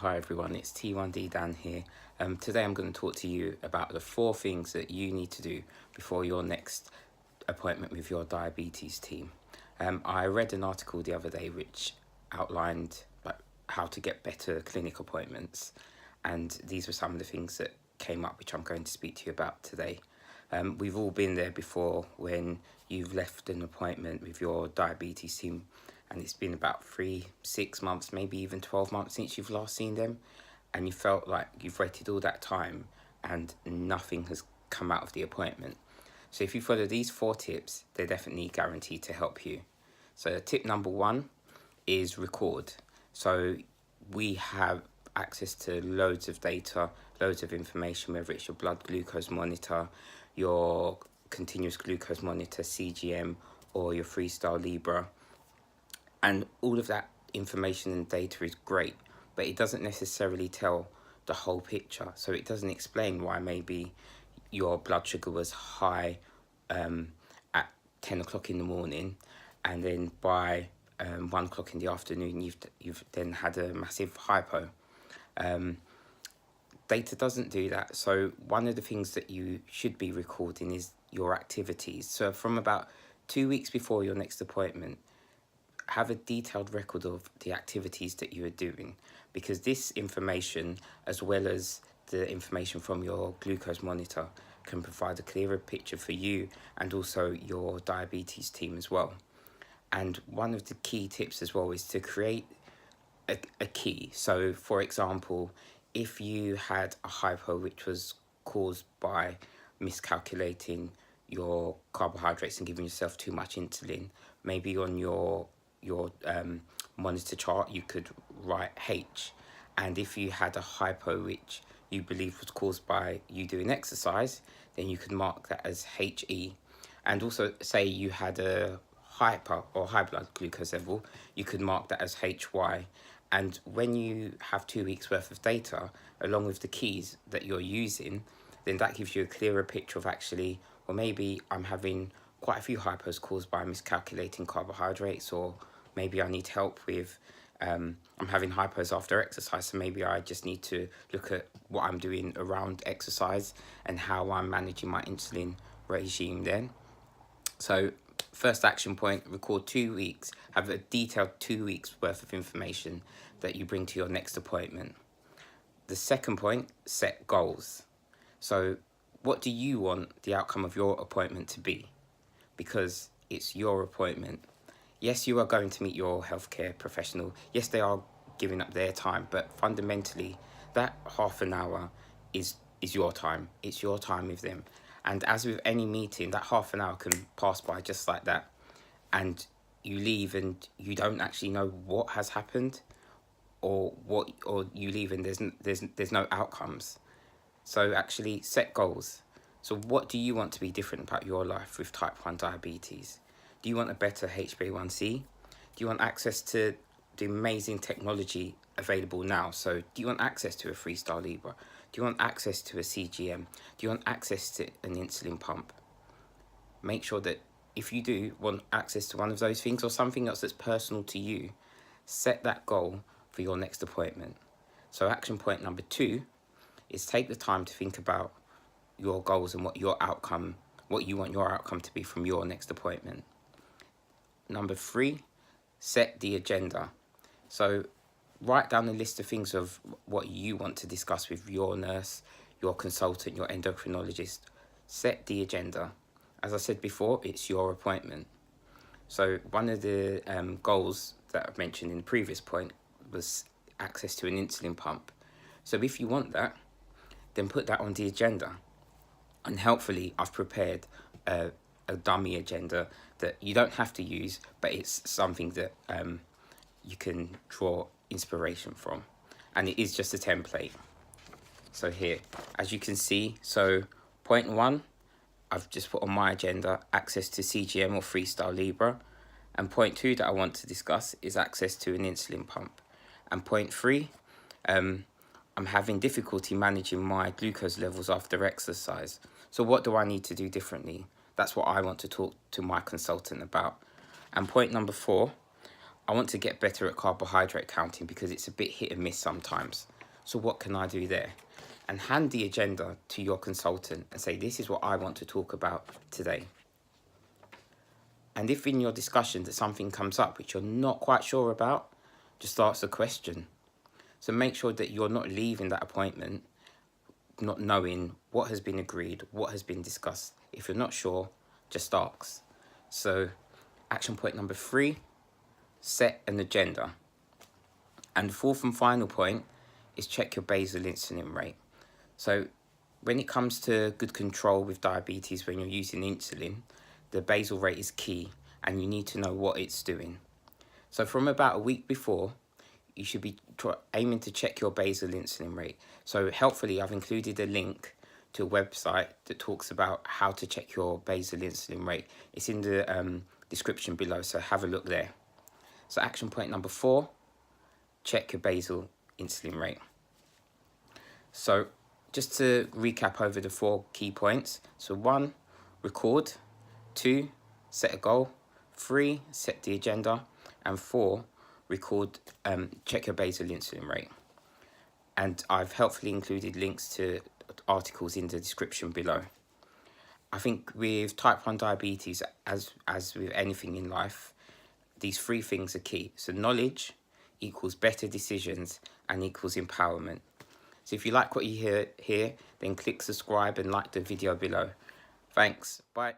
Hi everyone, it's T1D Dan here. Today I'm going to talk to you about the 4 things that you need to do before your next appointment with your diabetes team. I read an article the other day which outlined how to get better clinic appointments, and these were some of the things that came up which I'm going to speak to you about today. We've all been there before when you've left an appointment with your diabetes team and it's been about 3-6 months, maybe even 12 months since you've last seen them, and you felt like you've waited all that time and nothing has come out of the appointment. So if you follow these 4 tips, they're definitely guaranteed to help you. So tip number 1 is record. So we have access to loads of data, loads of information, whether it's your blood glucose monitor, your continuous glucose monitor, CGM, or your Freestyle Libre. And all of that information and data is great, but it doesn't necessarily tell the whole picture. So it doesn't explain why maybe your blood sugar was high at 10 o'clock in the morning, and then by 1 o'clock in the afternoon, you've then had a massive hypo. Data doesn't do that. So one of the things that you should be recording is your activities. So from about 2 weeks before your next appointment, have a detailed record of the activities that you are doing, because this information, as well as the information from your glucose monitor, can provide a clearer picture for you and also your diabetes team as well. And one of the key tips as well is to create a key. So for example, if you had a hypo which was caused by miscalculating your carbohydrates and giving yourself too much insulin, maybe on your monitor chart you could write H, and if you had a hypo which you believe was caused by you doing exercise, then you could mark that as HE. And also say you had a hyper or high blood glucose level, you could mark that as HY. And when you have 2 weeks worth of data along with the keys that you're using, then that gives you a clearer picture of actually, well, maybe I'm having quite a few hypos caused by miscalculating carbohydrates, or maybe I need help with, I'm having hypos after exercise, so maybe I just need to look at what I'm doing around exercise and how I'm managing my insulin regime then. So first action point, record 2 weeks, have a detailed 2 weeks worth of information that you bring to your next appointment. The second point, set goals. So what do you want the outcome of your appointment to be? Because it's your appointment. Yes, you are going to meet your healthcare professional. Yes, they are giving up their time, but fundamentally, that half an hour is your time. It's your time with them. And as with any meeting, that half an hour can pass by just like that. And you leave and you don't actually know what has happened, or you leave and there's no outcomes. So actually set goals. So what do you want to be different about your life with type 1 diabetes? Do you want a better HbA1c? Do you want access to the amazing technology available now? So do you want access to a Freestyle Libre? Do you want access to a CGM? Do you want access to an insulin pump? Make sure that if you do want access to one of those things or something else that's personal to you, set that goal for your next appointment. So action point number 2 is take the time to think about your goals and what you want your outcome to be from your next appointment. Number 3, set the agenda. So write down a list of things of what you want to discuss with your nurse, your consultant, your endocrinologist. Set the agenda. As I said before, it's your appointment. So one of the goals that I've mentioned in the previous point was access to an insulin pump. So if you want that, then put that on the agenda. And helpfully, I've prepared a dummy agenda that you don't have to use, but it's something that you can draw inspiration from. And it is just a template. So here, as you can see, so point 1, I've just put on my agenda access to CGM or Freestyle Libre. And point 2 that I want to discuss is access to an insulin pump. And point 3, I'm having difficulty managing my glucose levels after exercise. So what do I need to do differently? That's what I want to talk to my consultant about. And point number 4, I want to get better at carbohydrate counting because it's a bit hit and miss sometimes. So what can I do there? And hand the agenda to your consultant and say, this is what I want to talk about today. And if in your discussion that something comes up which you're not quite sure about, just ask a question. So make sure that you're not leaving that appointment not knowing what has been agreed, what has been discussed. If you're not sure, just ask. So action point number 3, set an agenda. And the fourth and final point is check your basal insulin rate. So when it comes to good control with diabetes, when you're using insulin, the basal rate is key and you need to know what it's doing. So from about a week before, you should be aiming to check your basal insulin rate. So helpfully, I've included a link to a website that talks about how to check your basal insulin rate. It's in the description below, so have a look there. So action point number 4, check your basal insulin rate. So just to recap over the 4 key points. So 1, record. 2, set a goal. 3, set the agenda. And 4, check your basal insulin rate. And I've helpfully included links to articles in the description below. I think with type 1 diabetes, as with anything in life, these 3 things are key. So knowledge equals better decisions and equals empowerment. So if you like what you hear here, then click subscribe and like the video below. Thanks. Bye.